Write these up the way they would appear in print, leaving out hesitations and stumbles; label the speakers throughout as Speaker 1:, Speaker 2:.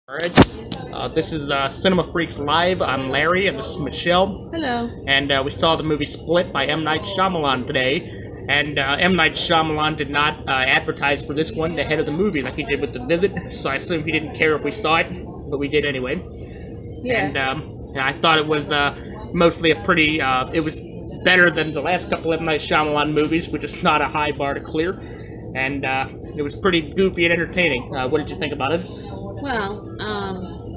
Speaker 1: Alright, this is Cinema Freaks Live. I'm Larry, and this is Michelle.
Speaker 2: Hello.
Speaker 1: And we saw the movie Split by M. Night Shyamalan today. And M. Night Shyamalan did not advertise for this one ahead of the movie like he did with The Visit, so I assume he didn't care if we saw it, but we did anyway.
Speaker 2: Yeah.
Speaker 1: And I thought it was mostly a pretty, it was better than the last couple M. Night Shyamalan movies, which is not a high bar to clear. And it was pretty goofy and entertaining. What did you think about it?
Speaker 2: Well,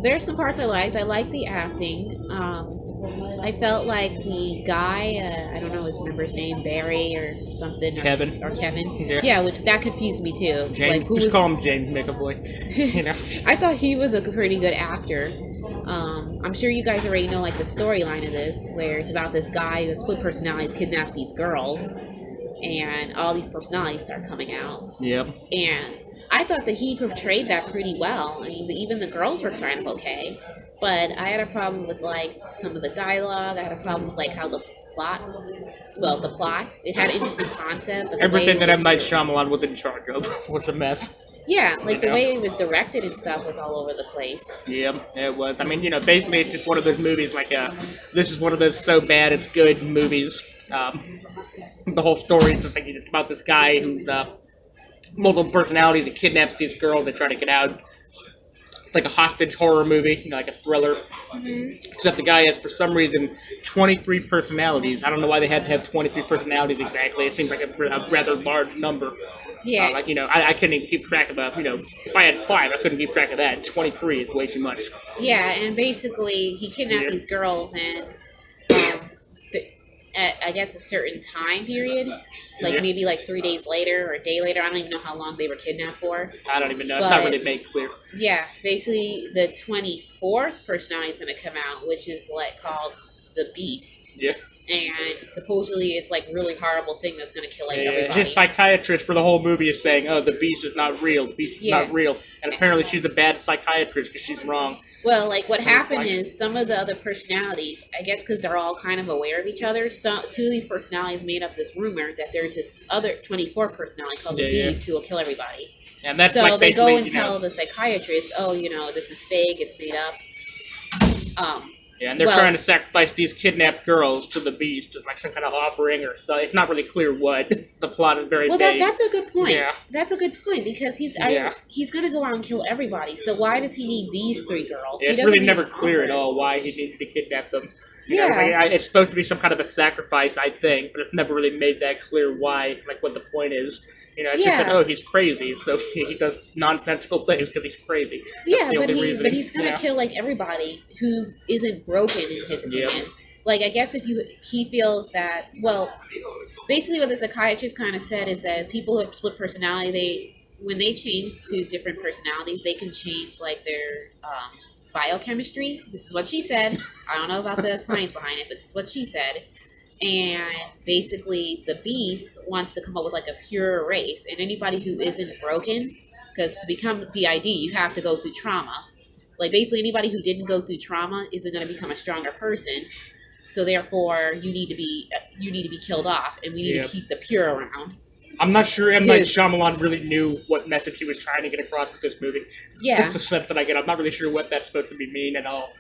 Speaker 2: there's some parts I liked. I liked the acting. I felt like the guy, I don't know his member's name, Barry or something.
Speaker 1: Kevin.
Speaker 2: Or Kevin.
Speaker 1: Yeah,
Speaker 2: which that confused me too.
Speaker 1: James,
Speaker 2: like,
Speaker 1: just call him James McAvoy. You know.
Speaker 2: I thought he was a pretty good actor. I'm sure you guys already know like the storyline of this, where it's about this guy who has split personalities kidnapped these girls, and all these personalities start coming out.
Speaker 1: Yep.
Speaker 2: And I thought that he portrayed that pretty well. I mean, even the girls were kind of okay, but I had a problem with like some of the dialogue. I had a problem with like how the plot. It had an interesting concept. But
Speaker 1: everything that M. Night Shyamalan was in charge of was a mess.
Speaker 2: Yeah, like the way it was directed and stuff was all over the place.
Speaker 1: Yeah, it was. I mean, basically it's just one of those movies like, this is one of those so bad it's good movies. The whole story is just like it's about this guy who's multiple personalities that kidnaps these girls they try to get out. It's like a hostage horror movie, like a thriller.
Speaker 2: Mm-hmm.
Speaker 1: Except the guy has, for some reason, 23 personalities. I don't know why they had to have 23 personalities exactly. It seems like a rather large number.
Speaker 2: Yeah.
Speaker 1: I couldn't even keep track of if I had 5, I couldn't keep track of that. 23 is way too much.
Speaker 2: Yeah, and basically he kidnapped these girls and at, I guess, a certain time period, like maybe like 3 days later or a day later. I don't even know how long they were kidnapped for.
Speaker 1: I don't even know. It's not really made clear.
Speaker 2: Yeah, basically the 24th personality is going to come out, which is like called the Beast.
Speaker 1: Yeah.
Speaker 2: And supposedly it's like a really horrible thing that's going to kill like everybody.
Speaker 1: His psychiatrist for the whole movie is saying, "Oh, the Beast is not real. The Beast is not real." And apparently she's a bad psychiatrist because she's wrong.
Speaker 2: Well, like what happened is some of the other personalities, I guess because they're all kind of aware of each other, two of these personalities made up this rumor that there's this other 24 personality called the Beast who will kill everybody.
Speaker 1: And that's
Speaker 2: so
Speaker 1: like
Speaker 2: they go and tell the psychiatrist, "Oh, this is fake. It's made up."
Speaker 1: And they're trying to sacrifice these kidnapped girls to the Beast as like some kind of offering or so. It's not really clear what. The plot is very vague.
Speaker 2: That's a good point.
Speaker 1: Yeah.
Speaker 2: That's a good point because he's going to go out and kill everybody. So why does he need these 3 girls?
Speaker 1: Yeah, it's really never clear at all why he needs to kidnap them. It's supposed to be some kind of a sacrifice, I think, but it's never really made that clear why, like what the point is. It's just that, he's crazy, so he does nonsensical things because he's crazy.
Speaker 2: But he's gonna kill like everybody who isn't broken in his opinion. Yep. Like I guess he feels that basically what the psychiatrist kind of said is that people who have split personality, when they change to different personalities, they can change like their biochemistry. This is what she said. I don't know about the science behind it, but this is what she said. And basically, the Beast wants to come up with like a pure race, and anybody who isn't broken, because to become DID, you have to go through trauma. Like basically, anybody who didn't go through trauma isn't going to become a stronger person. So therefore, you need to be killed off, and we need to keep the pure around.
Speaker 1: I'm not sure M. Night Shyamalan really knew what message he was trying to get across with this movie.
Speaker 2: Yeah.
Speaker 1: That's the sense that I get. I'm not really sure what that's supposed to be mean at all.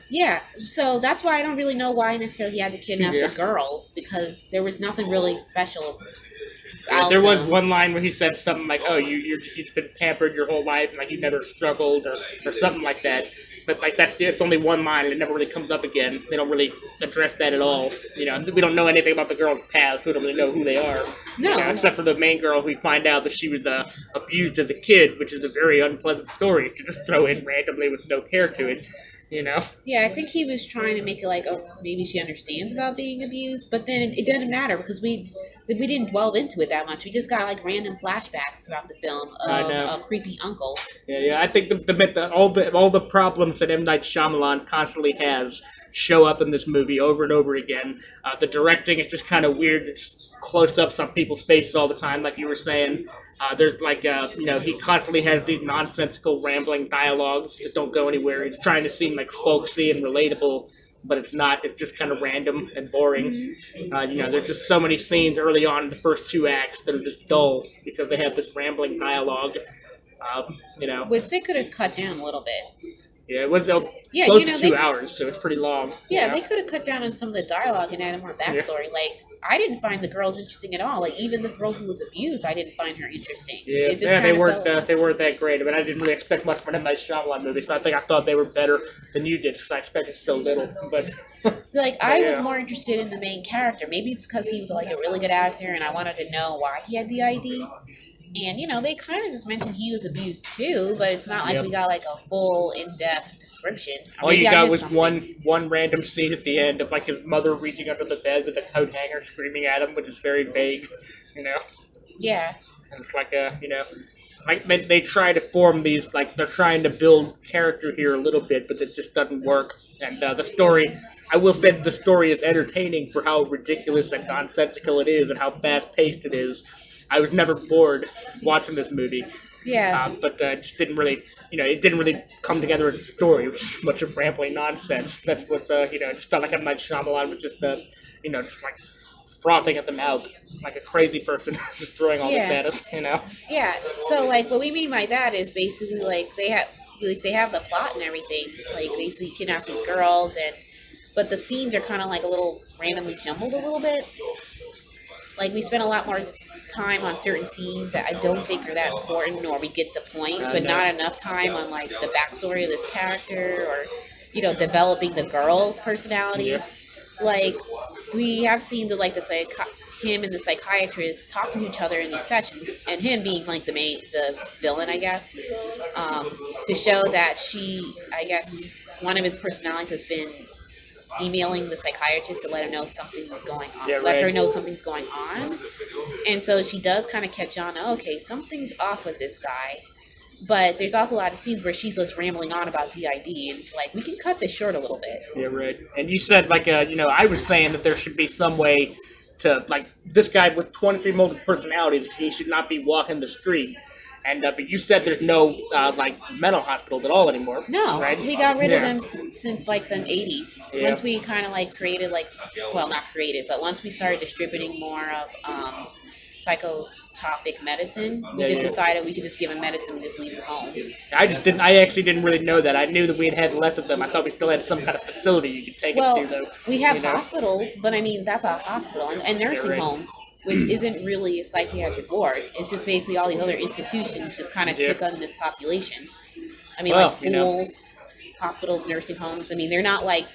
Speaker 2: Yeah, so that's why I don't really know why necessarily he had to kidnap the girls, because there was nothing really special about
Speaker 1: there was
Speaker 2: them.
Speaker 1: one line where he said something like, "Oh, you've been pampered your whole life, and like you never struggled," or something like that. But like it's only one line, and it never really comes up again. They don't really address that at all. We don't know anything about the girls' past, so we don't really know who they are.
Speaker 2: No,
Speaker 1: except for the main girl, we find out that she was abused as a kid, which is a very unpleasant story to just throw in randomly with no care to it.
Speaker 2: Yeah, I think he was trying to make it like, oh, maybe she understands about being abused, but then it didn't matter because we didn't delve into it that much. We just got like random flashbacks throughout the film of a creepy uncle.
Speaker 1: Yeah. I think all the problems that M. Night Shyamalan constantly has show up in this movie over and over again. The directing is just kind of weird. It's close-ups on people's faces all the time, like you were saying. There's like, he constantly has these nonsensical, rambling dialogues that don't go anywhere. He's trying to seem like folksy and relatable, but it's not. It's just kind of random and boring. There's just so many scenes early on in the first 2 acts that are just dull because they have this rambling dialogue. You know,
Speaker 2: which they could have cut down a little bit.
Speaker 1: yeah, it was
Speaker 2: Yeah,
Speaker 1: close
Speaker 2: you know,
Speaker 1: to 2 hours, so it's pretty long.
Speaker 2: Yeah,
Speaker 1: you know?
Speaker 2: they could have cut down on some of the dialogue and added more backstory. Like, I didn't find the girls interesting at all. Like, even the girl who was abused, I didn't find her interesting.
Speaker 1: Yeah,
Speaker 2: It just
Speaker 1: they
Speaker 2: kind of
Speaker 1: weren't
Speaker 2: felt...
Speaker 1: they weren't that great. I mean, I didn't really expect much from M Night Shyamalan movies. So I thought they were better than you did because I expected so little. But
Speaker 2: Like, I
Speaker 1: yeah.
Speaker 2: was more interested in the main character. Maybe it's because he was, like, a really good actor and I wanted to know why he had the ID. And, you know, they kind of just mentioned he was abused too, but it's not like we got, like, a full, in-depth description. Or
Speaker 1: all you got was
Speaker 2: something.
Speaker 1: one random scene at the end of, like, his mother reaching under the bed with a coat hanger screaming at him, which is very vague, you know?
Speaker 2: Yeah.
Speaker 1: And it's like, you know, like they try to form these, like, they're trying to build character here a little bit, but it just doesn't work. And the story, I will say that the story is entertaining for how ridiculous and nonsensical it is and how fast-paced it is. I was never bored watching this movie.
Speaker 2: Yeah.
Speaker 1: But it just didn't really, you know, it didn't really come together as a story. It was just a bunch of rambling nonsense. That's what, you know, it just felt like M. Night Shyamalan was just, you know, just like frothing at the mouth like a crazy person, just throwing all this at us, you know?
Speaker 2: Yeah. So, like, what we mean by that is basically, like, they have the plot and everything. Like, basically kidnaps these girls, but the scenes are kind of, like, a little randomly jumbled a little bit. Like, we spend a lot more time on certain scenes that I don't think are that important, or we get the point, but not enough time on, like, the backstory of this character, or, you know, developing the girl's personality.
Speaker 1: Yeah.
Speaker 2: Like, we have scenes of, like, him and the psychiatrist talking to each other in these sessions, and him being, like, the villain, I guess, to show that I guess, one of his personalities has been emailing the psychiatrist to let her know something is going on.
Speaker 1: Yeah,
Speaker 2: let
Speaker 1: right.
Speaker 2: her know something's going on. And so she does kind of catch on, okay, something's off with this guy. But there's also a lot of scenes where she's just rambling on about DID, and it's like, we can cut this short a little bit.
Speaker 1: Yeah, right. And you said, like, you know, I was saying that there should be some way to, like, this guy with 23 multiple personalities, he should not be walking the street. And but you said there's no like mental hospitals at all anymore.
Speaker 2: No,
Speaker 1: right?
Speaker 2: We got rid of them since like the 80s.
Speaker 1: Yeah.
Speaker 2: Once we kind of like created not created, but once we started distributing more of psychotropic medicine, we just decided we could just give him medicine and just leave him home.
Speaker 1: I actually didn't really know that. I knew that we had less of them. I thought we still had some kind of facility you could take it to, though.
Speaker 2: We have hospitals, but I mean that's a hospital and nursing homes. Which isn't really a psychiatric ward. It's just basically all these other institutions just kind of took on this population. I mean, like schools, hospitals, nursing homes. I mean, they're not like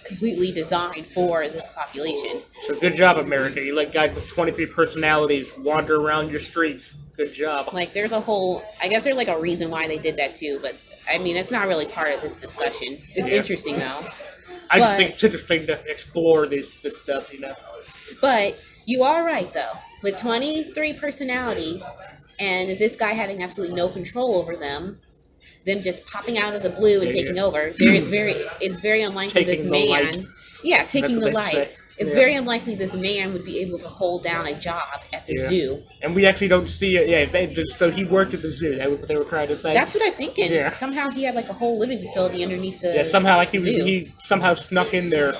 Speaker 2: completely designed for this population.
Speaker 1: So good job, America. You let guys with 23 personalities wander around your streets. Good job.
Speaker 2: Like, there's I guess there's like a reason why they did that too, but I mean, it's not really part of this discussion. It's interesting though.
Speaker 1: I just think it's interesting to explore this stuff, you know.
Speaker 2: But you are right, though. With 23 personalities, and this guy having absolutely no control over them just popping out of the blue and taking over, it's very unlikely
Speaker 1: taking
Speaker 2: this man...
Speaker 1: light.
Speaker 2: Yeah, taking the light.
Speaker 1: Say.
Speaker 2: It's very unlikely this man would be able to hold down a job at the zoo.
Speaker 1: And we actually don't see it. So he worked at the zoo. That's what they were trying to say.
Speaker 2: That's what I'm thinking.
Speaker 1: Yeah.
Speaker 2: Somehow he had like a whole living facility underneath the
Speaker 1: somehow like
Speaker 2: zoo.
Speaker 1: he somehow snuck in there,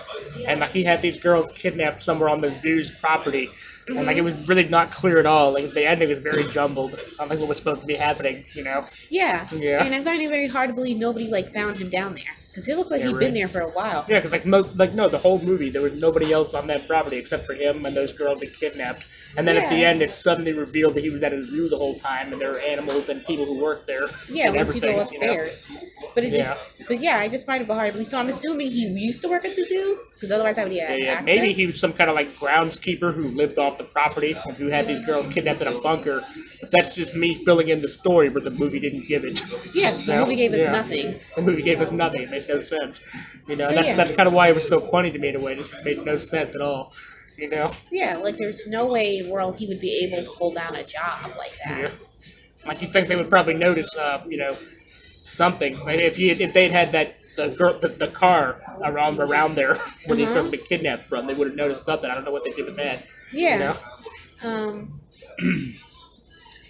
Speaker 1: and like he had these girls kidnapped somewhere on the zoo's property. And like it was really not clear at all. Like the ending was very jumbled on like what was supposed to be happening, you know.
Speaker 2: Yeah.
Speaker 1: Yeah.
Speaker 2: And I'm finding it very hard to believe nobody like found him down there. Because it looks like he'd been there for a while.
Speaker 1: Yeah, because the whole movie there was nobody else on that property except for him and those girls that kidnapped. And then at the end, it's suddenly revealed that he was at a zoo the whole time, and there are animals and people who work there.
Speaker 2: Yeah, once you go upstairs.
Speaker 1: You know?
Speaker 2: But I just find it hard to believe. So I'm assuming he used to work at the zoo, because otherwise how would he have access?
Speaker 1: Maybe he was some kind of like groundskeeper who lived off the property and who had these girls kidnapped in a bunker. But that's just me filling in the story where the movie didn't give it.
Speaker 2: Yes, the movie gave us nothing.
Speaker 1: The movie gave us nothing. It made no sense. You know,
Speaker 2: So,
Speaker 1: that's kind of why it was so funny to me in a way. It just made no sense at all. You know?
Speaker 2: Yeah, like there's no way in the world he would be able to hold down a job like that.
Speaker 1: Yeah. Like you think they would probably notice, you know, something. Like if they'd had the car around there where these girls been kidnapped from, they would have noticed something. I don't know what they did with that.
Speaker 2: Yeah.
Speaker 1: You know?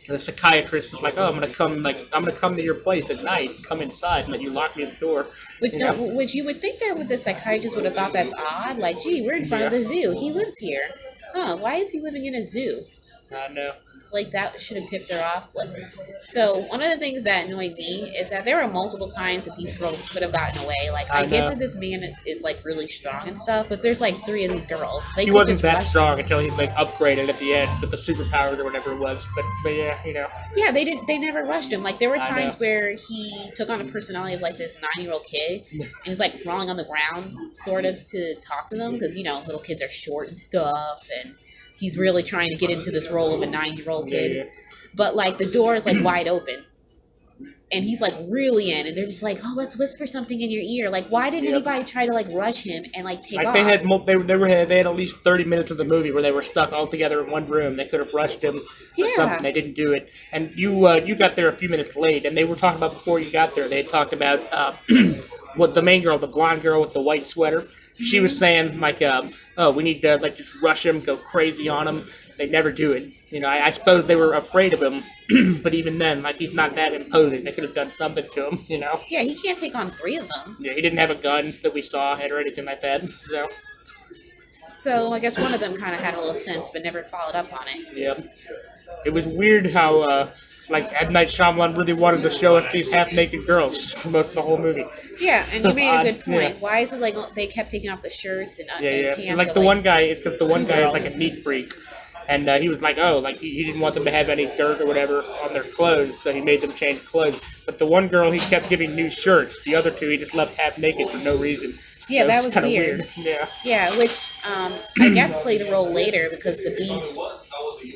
Speaker 1: The psychiatrist was like, "Oh, I'm gonna come to your place at night, come inside, and let you lock me at the door."
Speaker 2: Which you would think that the psychiatrist would have thought that's odd. Like, gee, we're in front of the zoo. He lives here. Huh? Why is he living in a zoo?
Speaker 1: I know.
Speaker 2: Like, that should have tipped her off. Like, so one of the things that annoyed me is that there were multiple times that these girls could have gotten away. Like, I get that this man is like really strong and stuff, but there's like 3 of these girls.
Speaker 1: He wasn't that strong until he like upgraded at the end with the superpowers or whatever it was. But yeah, you know.
Speaker 2: Yeah, they never rushed him. Like, there were times where he took on the personality of like this 9-year-old kid, and he's like crawling on the ground, sort of, to talk to them because little kids are short and stuff, and he's really trying to get into this role of a 9-year-old kid. Yeah. But, like, the door is, like, wide open. And he's, like, really in. And they're just like, oh, let's whisper something in your ear. Like, why didn't anybody try to, like, rush him and, like, take off?
Speaker 1: They had at least 30 minutes of the movie where they were stuck all together in one room. They could have rushed him or something. They didn't do it. And you got there a few minutes late. And they were talking about, before you got there, they had talked about what the main girl, the blonde girl with the white sweater. She was saying, like, oh, we need to, like, just rush him, go crazy on him. They never do it. You know, I suppose they were afraid of him, but even then, like, he's not that imposing. They could have done something to him, you know?
Speaker 2: Yeah, he can't take on 3 of them.
Speaker 1: Yeah, he didn't have a gun that we saw or anything like that,
Speaker 2: So I guess one of them kind of had a little sense, but never followed up on it.
Speaker 1: Yeah. It was weird how, like, M. Night Shyamalan really wanted to show us these half-naked girls for most of the whole movie.
Speaker 2: Yeah, and you made a good point. Yeah. Why is it like they kept taking off the shirts and pants?
Speaker 1: And like the one guy, it's because the one guy is like a neat freak. And he was like, oh, like he didn't want them to have any dirt or whatever on their clothes, so he made them change clothes. But the one girl, he kept giving new shirts. The other 2, he just left half naked for no reason.
Speaker 2: Yeah, that was weird.
Speaker 1: Yeah.
Speaker 2: Yeah, which I guess played a role later because the Beast,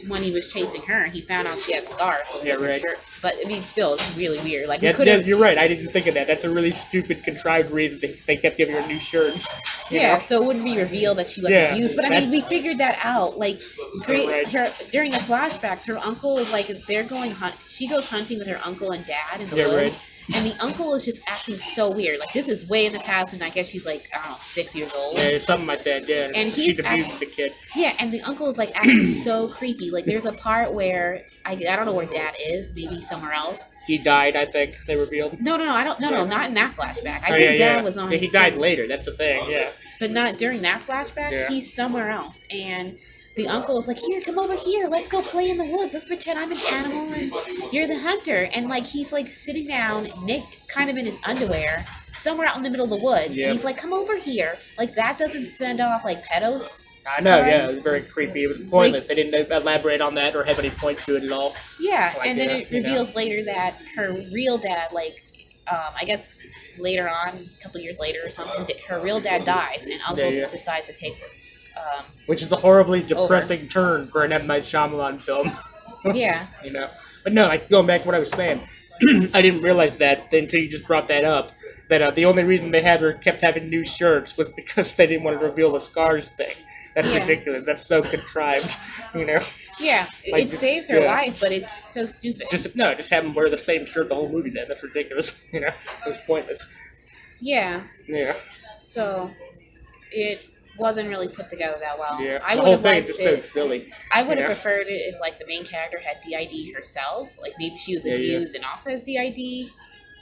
Speaker 2: when he was chasing her, he found out she had scars on her shirt. But I mean, still, it's really weird. Like,
Speaker 1: you're right. I didn't think of that. That's a really stupid, contrived reason they kept giving her new shirts.
Speaker 2: Yeah, so it wouldn't be revealed that she was abused. But I mean, we figured that out. Like, during the flashbacks, her uncle is like, they're going she goes hunting with her uncle and dad in the woods. Right. And the uncle is just acting so weird. Like, this is way in the past when I guess she's like, I don't know, 6 years old.
Speaker 1: Yeah, something like that, yeah.
Speaker 2: And she's abusing
Speaker 1: the kid.
Speaker 2: Yeah, and the uncle is like acting so creepy. Like, there's a part where, I don't know where dad is, maybe somewhere else.
Speaker 1: He died, I think, they revealed.
Speaker 2: No, not in that flashback. I think dad was on...
Speaker 1: Yeah, he died later, that's the thing, yeah.
Speaker 2: But not during that flashback, he's somewhere else. And the uncle is like, here, come over here. Let's go play in the woods. Let's pretend I'm an animal and you're the hunter. And, like, he's, like, sitting down, Nick kind of in his underwear, somewhere out in the middle of the woods. Yep. And he's like, come over here. Like, that doesn't send off, like, pedos.
Speaker 1: I know, yeah. It was very creepy. It was pointless. They didn't elaborate on that or have any point to it at all.
Speaker 2: Yeah, like, and then it reveals later that her real dad, like, I guess later on, a couple years later or something, her real dad dies and uncle decides to take...
Speaker 1: which is a horribly depressing turn for an M. Night Shyamalan film.
Speaker 2: Yeah.
Speaker 1: You know? But no, like, going back to what I was saying, I didn't realize that until you just brought that up, that the only reason they kept having new shirts was because they didn't want to reveal the scars thing. That's ridiculous. That's so contrived, you know?
Speaker 2: Yeah, like, it saves her life, but it's so stupid.
Speaker 1: Just have them wear the same shirt the whole movie then. That's ridiculous, you know? It was pointless.
Speaker 2: Yeah.
Speaker 1: Yeah.
Speaker 2: So, it wasn't really put together that well.
Speaker 1: Yeah, the whole thing is just so silly.
Speaker 2: I would have preferred it if, like, the main character had DID herself. Like, maybe she was abused and also has DID.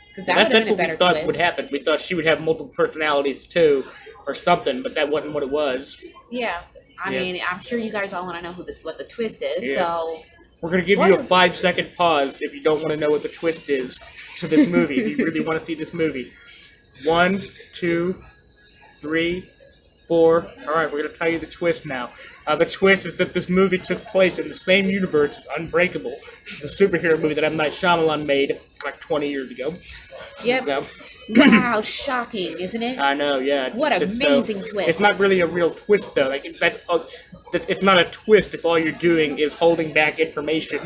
Speaker 2: Because that would have been a better twist. That's what we thought would happen. We thought she would have multiple personalities, too, or something, but that wasn't what it was. Yeah. I mean, I'm sure you guys all want to know what the twist is, so...
Speaker 1: We're going to give you a 5-second pause if you don't want to know what the twist is to this movie, if you really want to see this movie. 1, 2, 3... 4. Alright, we're going to tell you the twist now. The twist is that this movie took place in the same universe as Unbreakable, the superhero movie that M. Night Shyamalan made like 20 years ago.
Speaker 2: Yep. Wow, shocking, isn't it?
Speaker 1: I know, yeah.
Speaker 2: What an amazing twist.
Speaker 1: It's not really a real twist, though. Like, it's not a twist if all you're doing is holding back information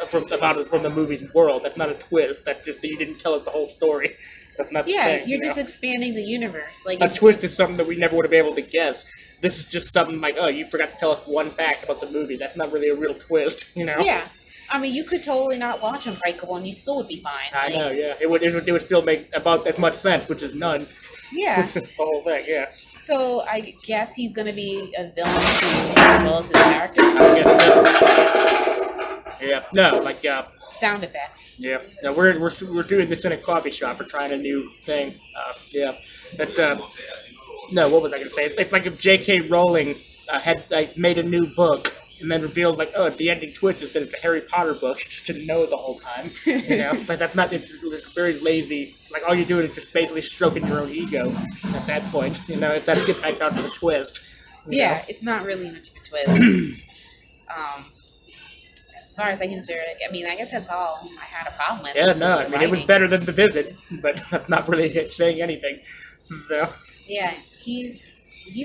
Speaker 1: from the movie's world. That's not a twist. That's just that you didn't tell us the whole story. That's not the thing,
Speaker 2: you're just expanding the universe. Like,
Speaker 1: a twist is something that we never would have been able to guess. This is just something like, oh, you forgot to tell us one fact about the movie. That's not really a real twist, you know?
Speaker 2: Yeah. I mean, you could totally not watch Unbreakable and you still would be fine.
Speaker 1: I know, yeah. It would still make about as much sense, which is none.
Speaker 2: Yeah.
Speaker 1: The whole thing, yeah.
Speaker 2: So, I guess he's going to be a villain too, as well as his character?
Speaker 1: I guess so. Yeah. No, like,
Speaker 2: sound effects.
Speaker 1: Yeah. No, we're doing this in a coffee shop. We're trying a new thing. Yeah. But, no, what was I going to say? It's like if J.K. Rowling had made a new book and then revealed like, oh, the ending twist is that it's a Harry Potter book. You just didn't know it the whole time, you know. But that's not. It's very lazy. Like all you're doing is just basically stroking your own ego at that point, you know. If that gets back down to the twist.
Speaker 2: Yeah, know? It's not really much of a twist. As far as I consider it, I mean, I guess that's all I had a problem with.
Speaker 1: Yeah, no, I mean, it was better than The Visit, but that's not really saying anything. So.
Speaker 2: Yeah, he's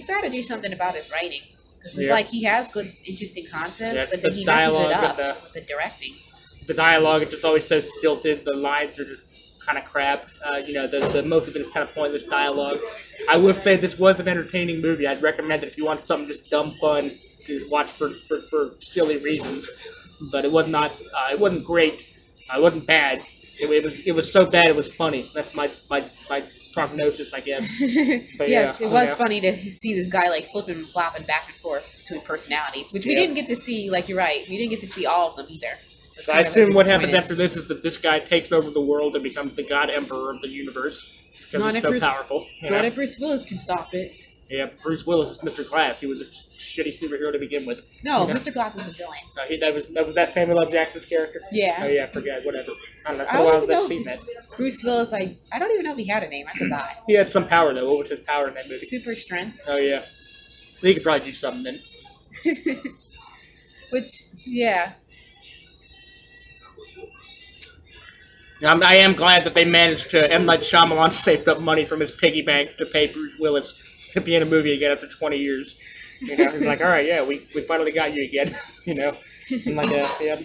Speaker 2: got to do something about his writing. Because it's like he has good, interesting concepts, but then he messes it up with the directing. The
Speaker 1: dialogue is just always so stilted. The lines are just kind of crap. You know, the most of it is kind of pointless dialogue. I will say this was an entertaining movie. I'd recommend it if you want something just dumb fun to just watch for silly reasons. But it was not. It wasn't great. It wasn't bad. It was so bad it was funny. That's my prognosis, I guess. But
Speaker 2: yes, it was funny to see this guy like flipping and flopping back and forth between personalities, which we didn't get to see. Like you're right, we didn't get to see all of them either.
Speaker 1: So I assume what happens after this is that this guy takes over the world and becomes the God Emperor of the universe because he's so powerful.
Speaker 2: Not if Bruce Willis can stop it.
Speaker 1: Yeah, Bruce Willis is Mr. Glass. He was a shitty superhero to begin with.
Speaker 2: No, Mr. Glass was the villain.
Speaker 1: That was that Samuel L. Jackson's character?
Speaker 2: Yeah.
Speaker 1: Oh yeah, I forgot. Whatever. I don't know. It's been a while since I've seen that.
Speaker 2: Bruce Willis, I don't even know if he had a name. I forgot.
Speaker 1: He had some power though. What was his power in that movie?
Speaker 2: Super strength.
Speaker 1: Oh yeah. He could probably do something then.
Speaker 2: Which, yeah.
Speaker 1: I am glad that they managed to. M. Night Shyamalan saved up money from his piggy bank to pay Bruce Willis to be in a movie again after 20 years. You know, he's like, all right, yeah, we finally got you again. You know, and like, yeah.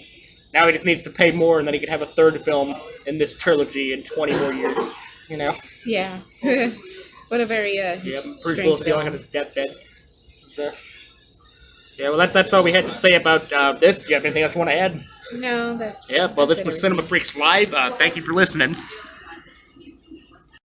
Speaker 1: Now he just needs to pay more, and then he can have a third film in this trilogy in 20 more years. You know.
Speaker 2: Yeah. What a very
Speaker 1: Bruce Willis feeling on his deathbed. Yeah, well, that's all we had to say about this. Do you have anything else you want to add?
Speaker 2: No.
Speaker 1: Yeah, well, this was Cinema Freaks Live. Thank you for listening.